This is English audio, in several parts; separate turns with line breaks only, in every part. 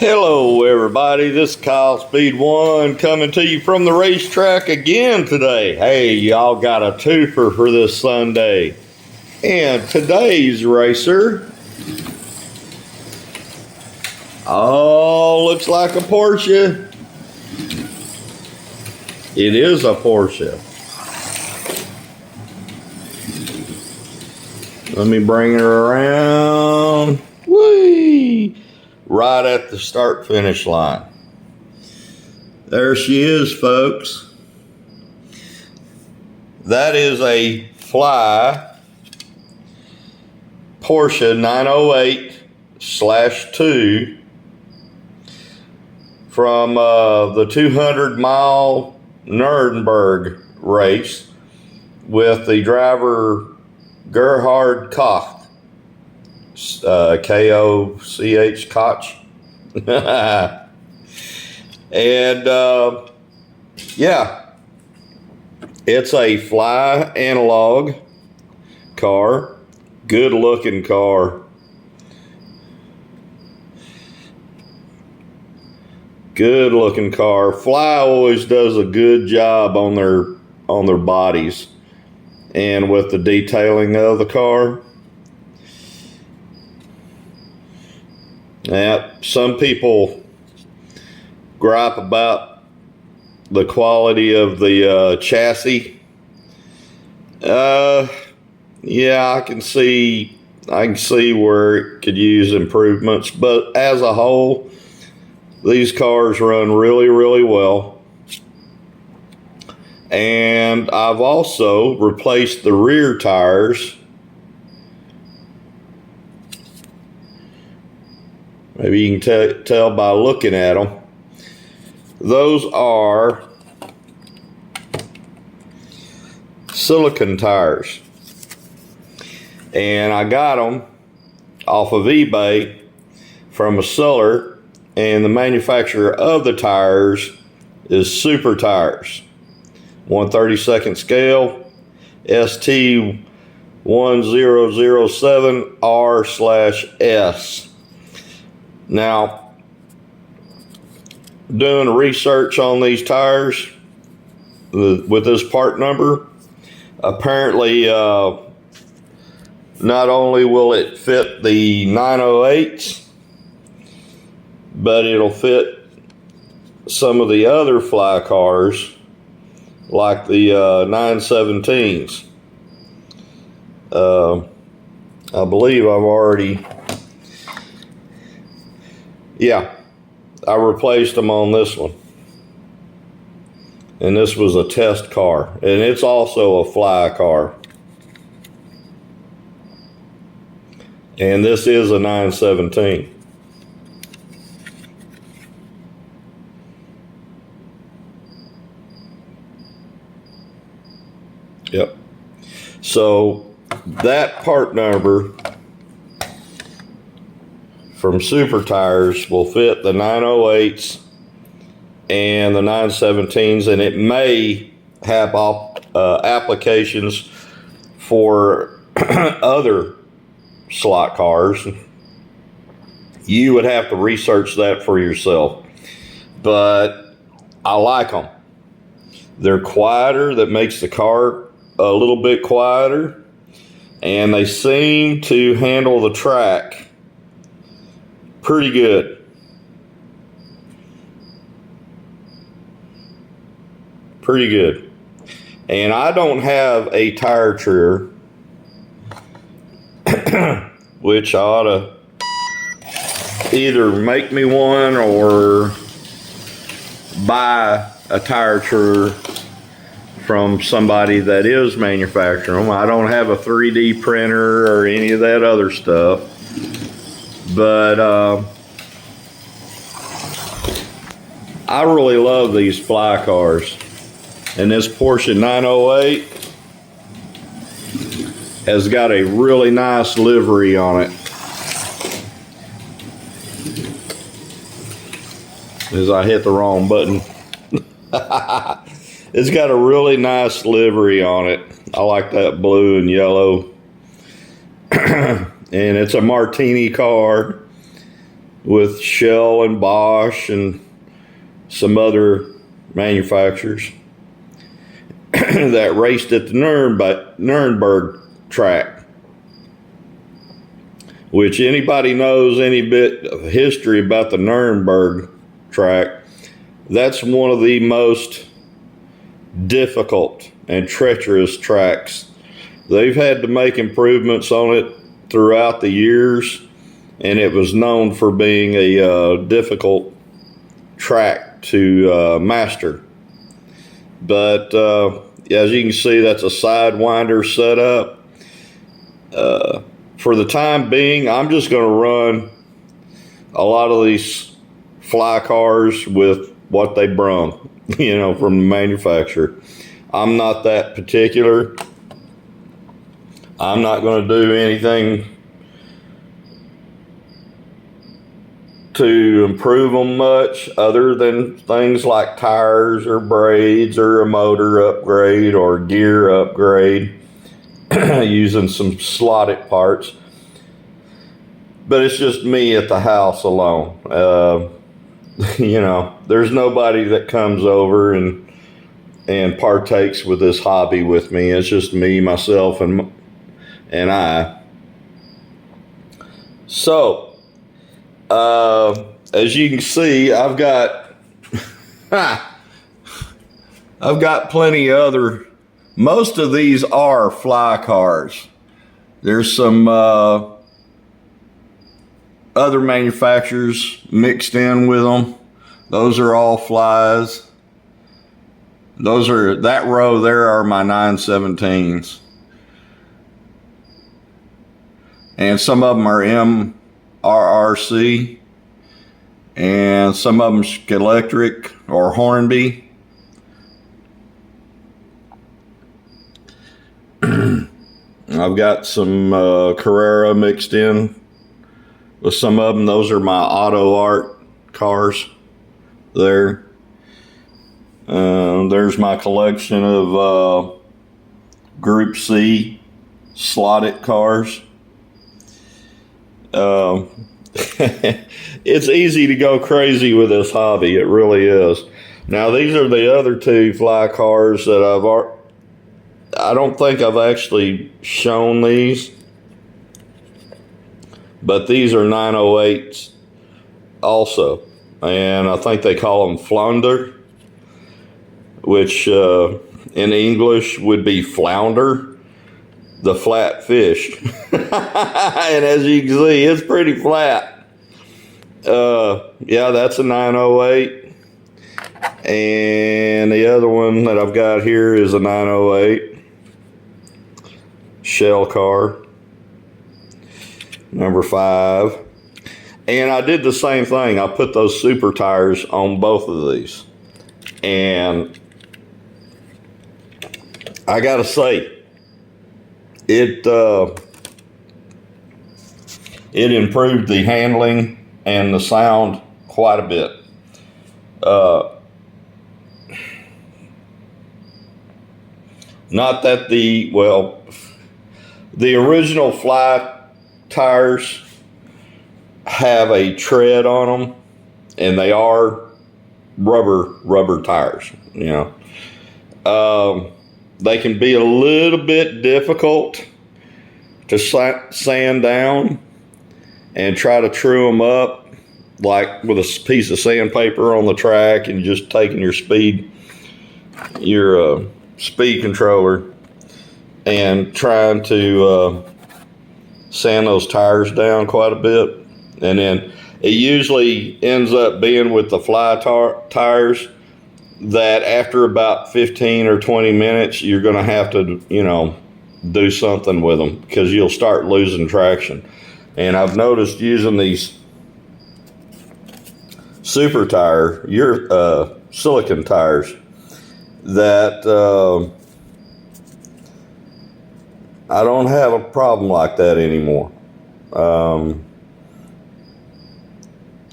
Hello everybody, this is Kyle Speed One coming to you from the racetrack again today. Hey, y'all got a twofer for this Sunday. And today's racer, looks like a Porsche. It is a Porsche. Let me bring her around. Whee! Right at the start-finish line. There she is, folks. That is a Fly Porsche 908/2 from the 200-mile Nurnburg race with the driver Gerhard Koch. K-O-C-H, Koch. And yeah, it's a Fly analog car. Good looking car. Good looking car. Fly always does a good job on their bodies and with the detailing of the car. Now, some people gripe about the quality of the chassis. Yeah, I can see where it could use improvements, but as a whole, these cars run really, really well. And I've also replaced the rear tires. Maybe you can tell by looking at them. Those are silicone tires. And I got them off of eBay from a seller, and the manufacturer of the tires is Super Tires. 1/32 scale, ST1007R/S. Now, doing research on these tires with this part number, apparently not only will it fit the 908s, but it'll fit some of the other Fly cars like the 917s. I believe I've already... Yeah, I replaced them on this one. And this was a test car. And it's also a Fly car. And this is a 917. Yep. So that part number from Super Tires will fit the 908s and the 917s, and it may have applications for other slot cars. You would have to research that for yourself, but I like them. They're quieter. That makes the car a little bit quieter, and they seem to handle the track pretty good. Pretty good. And I don't have a tire treer, which I ought to either make me one or buy a tire treer from somebody that is manufacturing them. I don't have a 3D printer or any of that other stuff. But I really love these Fly cars. And this Porsche 908 has got a really nice livery on it. As I hit the wrong button. It's got a really nice livery on it. I like that blue and yellow. And it's a martini car. with Shell and Bosch and some other manufacturers that raced at the Nurnburg track, which anybody knows any bit of history about the Nurnburg track, that's one of the most difficult and treacherous tracks. They've had to make improvements on it throughout the years, and it was known for being a difficult track to master. But as you can see, that's a Sidewinder setup. For the time being, I'm just going to run a lot of these Fly cars with what they brung, from the manufacturer. I'm not that particular. I'm not going to do anything to improve them much other than things like tires or braids or a motor upgrade or gear upgrade using some slotted parts. But it's just me at the house alone. There's nobody that comes over and partakes with this hobby with me. It's just me, myself, and I. So, as you can see, I've got plenty of other. Most of these are Fly cars. There's some other manufacturers mixed in with them. Those are all Flies. That row there are my 917s. And some of them are MRRC, and some of them electric or Hornby. I've got some Carrera mixed in with some of them. Those are my Auto Art cars there. There's my collection of Group C slotted cars. It's easy to go crazy with this hobby. It really is. Now, these are the other two Fly cars that I don't think I've actually shown these, but these are 908s also, and I think they call them flounder, which in English would be flounder, the flat fish. And as you can see, it's pretty flat. That's a 908. And the other one that I've got here is a 908 Shell car, number 5. And I did the same thing. I put those super tires on both of these. And I gotta say, it improved the handling and the sound quite a bit. Not that the original Fly tires have a tread on them, and they are rubber tires. They can be a little bit difficult to sand down and try to true them up, like with a piece of sandpaper on the track and just taking your speed controller and trying to sand those tires down quite a bit. And then it usually ends up being with the Fly tires that after about 15 or 20 minutes, you're going to have to, do something with them because you'll start losing traction. And I've noticed using these super tire, silicon tires, that I don't have a problem like that anymore. I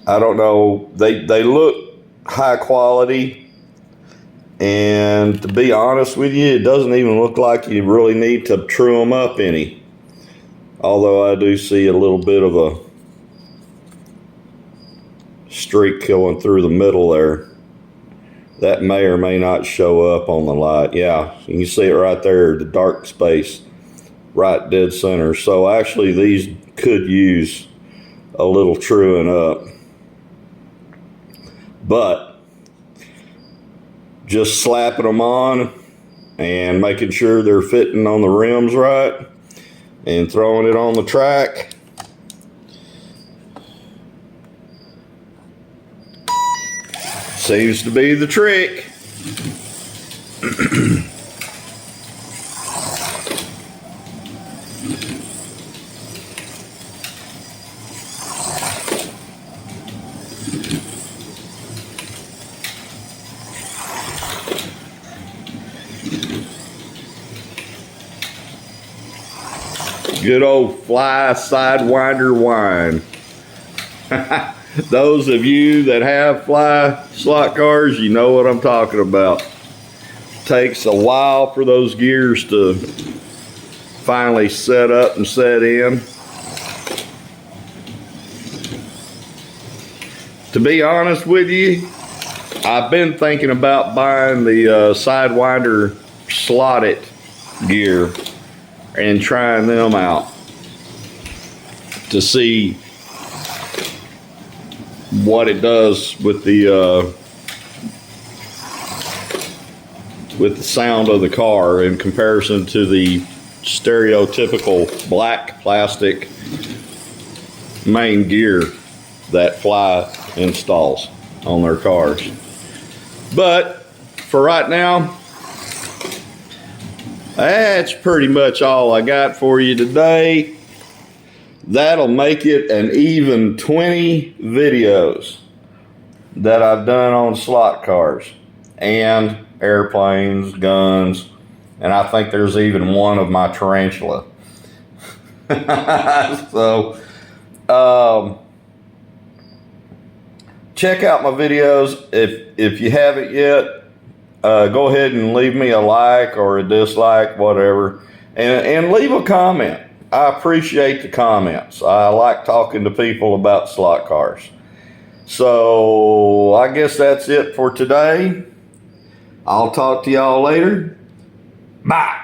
don't know. They look high quality. And to be honest with you, it doesn't even look like you really need to true them up any. Although I do see a little bit of streak going through the middle there. That may or may not show up on the light. Yeah, you can see it right there, the dark space, right dead center. So actually these could use a little truing up. But just slapping them on and making sure they're fitting on the rims right and throwing it on the track. Seems to be the trick. Good old Fly Sidewinder wine. Those of you that have Fly slot cars, you know what I'm talking about. Takes a while for those gears to finally set up and set in. To be honest with you, I've been thinking about buying the Sidewinder slotted gear and trying them out to see what it does with the sound of the car in comparison to the stereotypical black plastic main gear that Fly installs on their cars. But for right now, that's pretty much all I got for you today. That'll make it an even 20 videos that I've done on slot cars and airplanes, guns, and I think there's even one of my tarantula. So, check out my videos. If you haven't yet, go ahead and leave me a like or a dislike, whatever, and leave a comment. I appreciate the comments. I like talking to people about slot cars. So I guess that's it for today. I'll talk to y'all later. Bye.